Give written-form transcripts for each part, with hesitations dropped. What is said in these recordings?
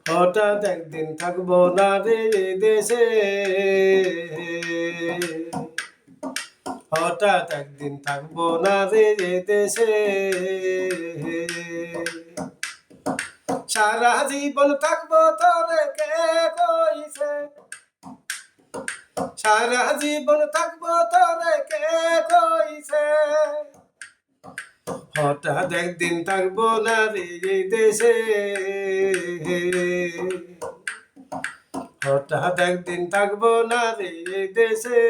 হঠাৎ একদিন থাকবো না রে এই দেশে, হঠাৎ একদিন থাকবো না রে এই দেশে। সারা জীবন থাকবো তোরে কে কইছে, সারা জীবন থাকবো তোরে কে কইছে। হঠাৎ একদিন থাকবো না রে এই দেশে, হঠাৎ একদিন থাকবো না রে এই দেশে।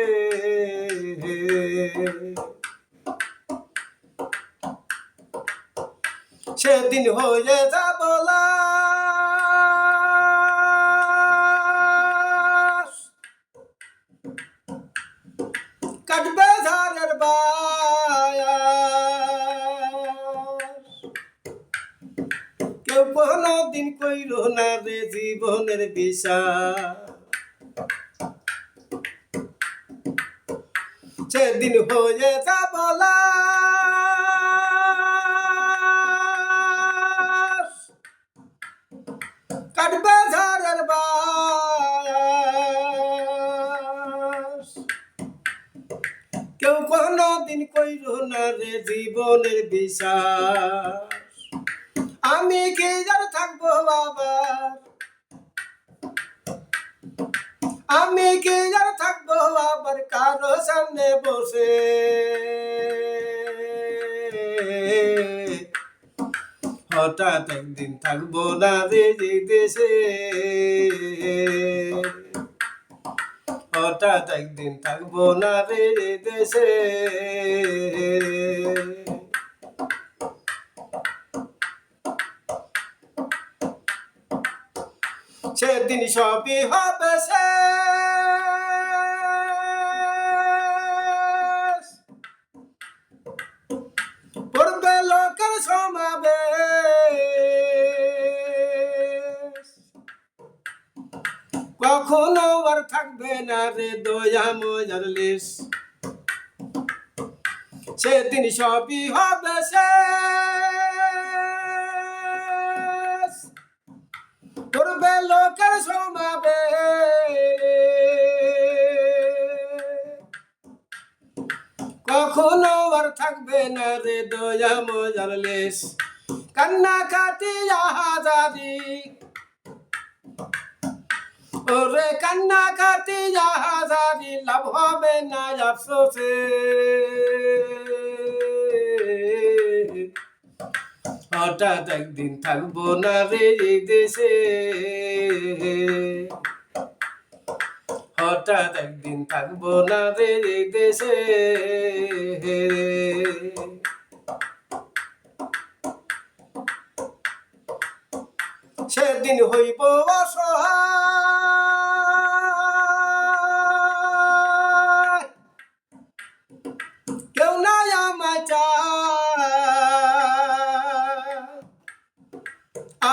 সেদিন হয়ে যাব লাশ, কাটবে ঝড়ের বায়াস। কেউ কোনদিন কইল না রে জীবনের বিশ্বাস, সেদিন হয়ে যাব লাশ, কাটবে ঝড়ের বায়াস। কেউ কোনদিন কইল না রে জীবনের বিশ্বাস। আমি কি আর থাকবো আবার, আমি কি আর থাকবো আবার কারো সামনে বসে। হঠাৎ একদিন থাকবো না রে এই দেশে, হঠাৎ একদিন থাকবো না রে এই দেশে। সেদিন সবই হবে শেষ, পড়বে লোকের সমাবেশ। কখনো আর থাকবে না রে দয়া মজার লেশ, সেদিন সবই হবে শেষ, পড়বে লোকের সমাবেশ। কখনো আর থাকবে না রে দয়া মজার লেশ। কান্না কাটিয়া হাজারি, ওরে কান্না কাটিয়া হাজারি, লাভ হবে না আফসোসে। হঠাৎ একদিন থাকবো না রে এই দেশে, হঠাৎ একদিন থাকবো না রে এই দেশে। সেদিন হইব অসহায়, কেউ নাই আমায় চায়।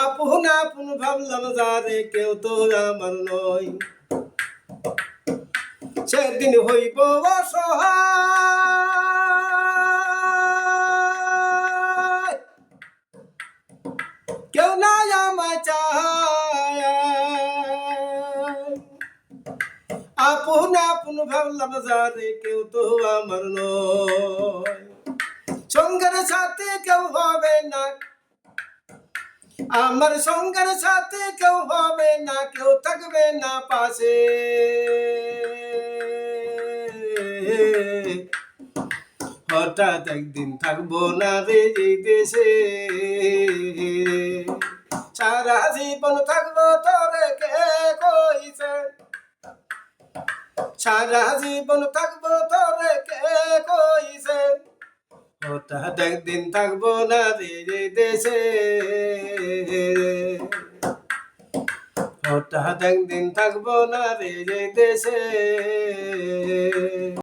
আপন আপন ভাবলাম যারে কেউ তো আমার নয়। সেদিন হইব অসহায়, কেউ নাই আমায় চায়। আপন আপন ভাবলাম যারে কেউ তো আমার নয়। সঙ্গের সাথে কেউ হবে না, আমার সঙ্গের সাথে কেউ হবে না, কেউ থাকবে না পাশে। হঠাৎ একদিন থাকবো না রে এই দেশে, সারা জীবন থাকবো তোরে কে কইছে, সারা জীবন থাকবো তোরে কে কইছে। হঠাৎ একদিন থাকবো না রে এই দেশে, হঠাৎ একদিন থাকবো না রে এই দেশে।